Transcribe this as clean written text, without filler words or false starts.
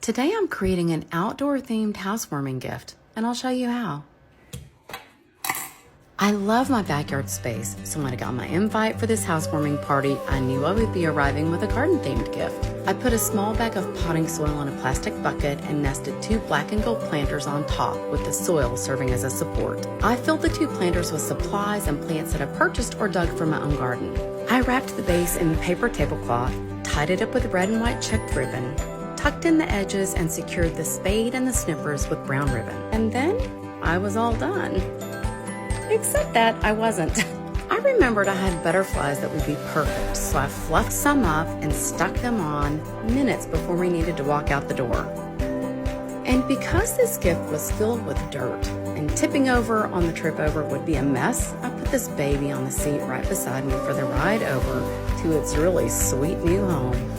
Today I'm creating an outdoor-themed housewarming gift, and I'll show you how. I love my backyard space, so when I got my invite for this housewarming party, I knew I would be arriving with a garden-themed gift. I put a small bag of potting soil in a plastic bucket and nested 2 black and gold planters on top, with the soil serving as a support. I filled the 2 planters with supplies and plants that I purchased or dug from my own garden. I wrapped the base in paper tablecloth, tied it up with red and white checked ribbon, tucked in the edges, and secured the spade and the snippers with brown ribbon. And then I was all done. Except that I wasn't. I remembered I had butterflies that would be perfect, so I fluffed some up and stuck them on minutes before we needed to walk out the door. And because this gift was filled with dirt and tipping over on the trip over would be a mess, I put this baby on the seat right beside me for the ride over to its really sweet new home.